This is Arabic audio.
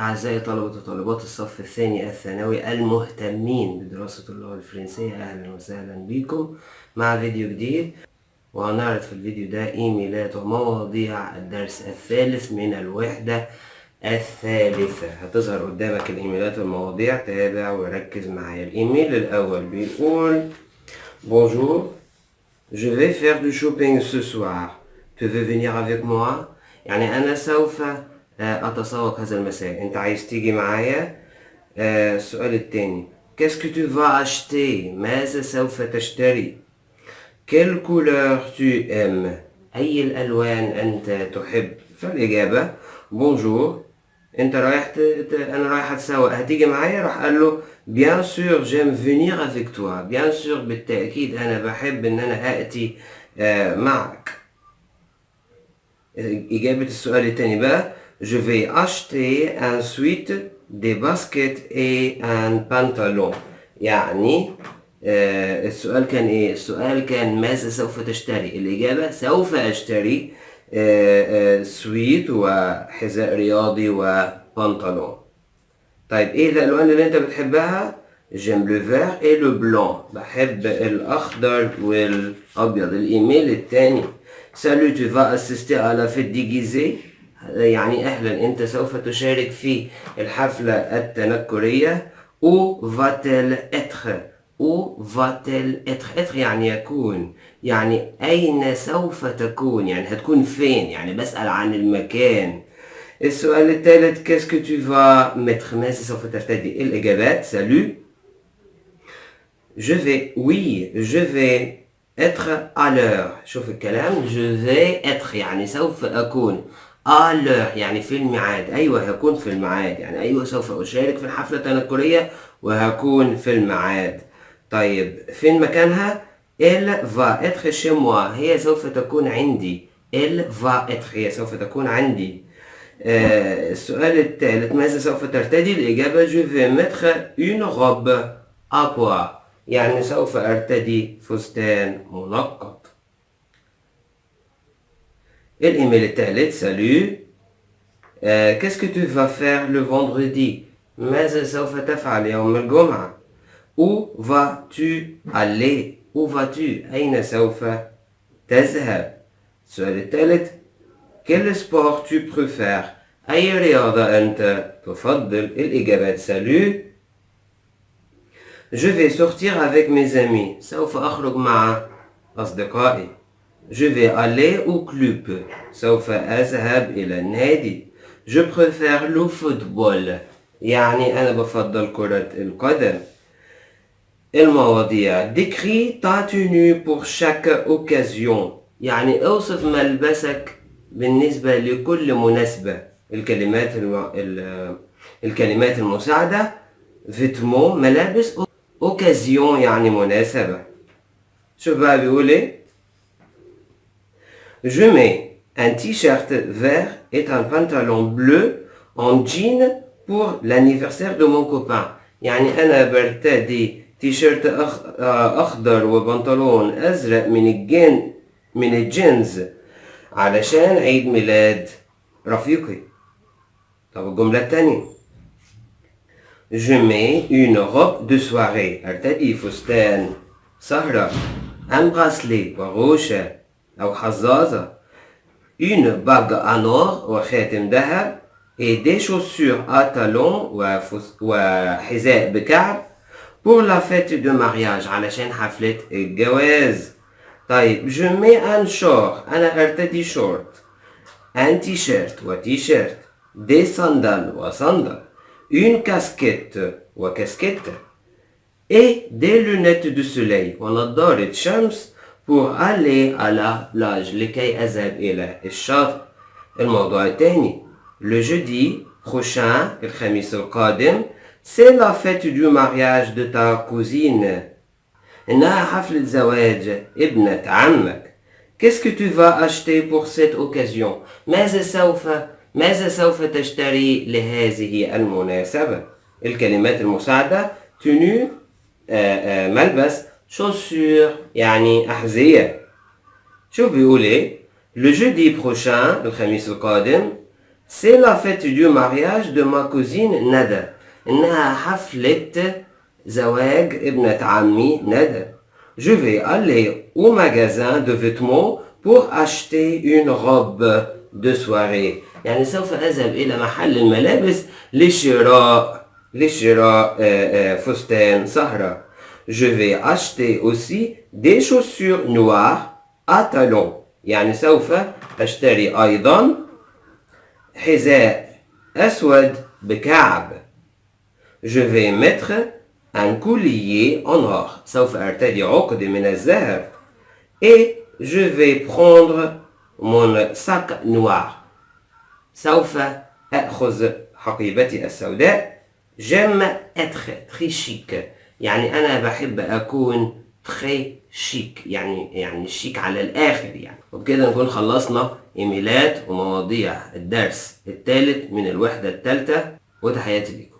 أعزائي طلبة وطالبات الصف الثاني الثانوي المهتمين بدراسة اللغة الفرنسية، أهلا وسهلا بكم مع فيديو جديد. وهنعرض في الفيديو ده إيميلات ومواضيع الدرس الثالث من الوحدة الثالثة. هتظهر قدامك الإيميلات والمواضيع، تابع وركز معايا. الإيميل الأول بيقول: Bonjour, je vais faire du shopping ce soir. Tu veux venir avec moi؟ يعني أنا سوف أتسوق هذا المساء، أنت عايز تيجي معايا؟ السؤال التاني: Qu'est-ce que tu vas acheter؟ ماذا سوف تشتري؟ Quelle couleur tu aimes؟ أي الألوان أنت تحب؟ فالإجابة Bonjour. أنت رايح أنا رايح أتسوق، هتيجي معايا؟ راح قال له Bien sûr j'aime venir avec toi. Bien sûr بالتأكيد أنا بحب إن أنا آتي معك. إجابة السؤال التاني بقى: Je vais acheter ensuite des baskets et un pantalon. يعني السؤال كان إيه؟ السؤال كان ماذا سوف تشتري؟ الإجابة سوف أشتري سويت وحذاء رياضي وبنطلون. طيب إيه الألوان اللي أنت بتحبها؟ J'aime le vert et le blanc. بحب الأخضر والأبيض. الإيميل التاني: Salut, tu vas assister à la fête déguisée. يعني أهلا، أنت سوف تشارك في الحفلة التنكرية. Où va-t-elle être؟ Où va-t-elle être؟ être يعني يكون، يعني أين سوف تكون، يعني هتكون فين، يعني بسأل عن المكان. السؤال الثالث: Qu'est-ce que tu vas mettre؟ ماذا سوف ترتدي؟ الإجابات: Salut, je vais être à l'heure. شوف الكلام، je vais être يعني سوف أكون، à l'heure يعني في الميعاد. أيوة هكون في الميعاد، يعني أيوة سوف أشارك في الحفلة التنكرية وهكون في الميعاد. طيب فين مكانها؟ elle va être chez moi. هي سوف تكون عندي. elle va être هي سوف تكون عندي. السؤال الثالث: ماذا سوف ترتدي؟ الإجابة: Je vais mettre une robe à pois. يعني سوف أرتدي فستان منقط. الإيميل الثالث: Salut, qu'est-ce que tu vas faire le vendredi؟ ماذا سوف تفعل يوم الجمعة؟ Où vas-tu aller؟ Où vas-tu؟ أين سوف تذهب؟ السؤال الثالث: Quel sport tu préfères؟ أي رياضة أنت تفضل؟ الإجابات: Salut, je vais sortir avec mes amis. سوف أخرج مع أصدقائي. Je vais aller au club. سوف أذهب إلى النادي. Je préfère le football. يعني أنا بفضل كرة القدم. المواضيع: Décris ta tenue pour chaque occasion. يعني اوصف ملبسك بالنسبة لكل مناسبة. الكلمات المساعدة: vêtements ملابس، occasion يعني مناسبة. شوف بقى بيقول ايه: Je mets un t-shirt vert et un pantalon bleu en jean pour l'anniversaire de mon copain. يعني أنا برتدي تيشيرت أخضر وبنطلون أزرق من الجينز علشان عيد ميلاد رفيقي. طب الجملة التانية: Je mets une robe de soirée. أرتدي فستان سهرة. un bracelet وغوشة أو حظاظة. une bague à or وخاتم ذهب. et des chaussures à talons وحذاء بكعب pour la fête de mariage علشان حفلة الجواز. طيب je mets un short أنا أرتدي شورت. un t-shirt وتيشيرت. des sandales وصندل. une casquette وكاسكيت. et des lunettes de soleil ونظارة شمس pour aller à la plage لكي أذهب إلى الشاطئ. الموضوع الثاني: le jeudi prochain الخميس القادم c'est la fête du mariage de ta cousine. إنها حفلة زواج ابنة عمك. Qu'est-ce que tu vas acheter pour cette occasion؟ ماذا سوف تشتري لهذه المناسبة؟ الكلمات المساعدة: tenue ملبس، chaussures يعني أحذية. شوف بيقول إيه: le jeudi prochain الخميس القادم C'est la fête du mariage de ma cousine ندى. إنها حفلة زواج ابنة عمي ندى. Je vais aller au magasin de vêtements pour acheter une robe de soirée. يعني سوف أذهب إلى محل الملابس لشراء فستان سهرة. Je vais acheter aussi des chaussures noires à talons. يعني سوف أشتري أيضا حذاء أسود بكعب. Je vais mettre un collier en or. سوف أرتدي عقد من الذهب. Et je vais prendre mon sac noir. سوف أخذ حقيبتي السوداء. J'aime être très chic. يعني أنا بحب أكون très chic. يعني شيك على الآخر يعني. وبكده نكون خلصنا إيميلات ومواضيع الدرس الثالث من الوحدة الثالثة. وتحياتي لكم.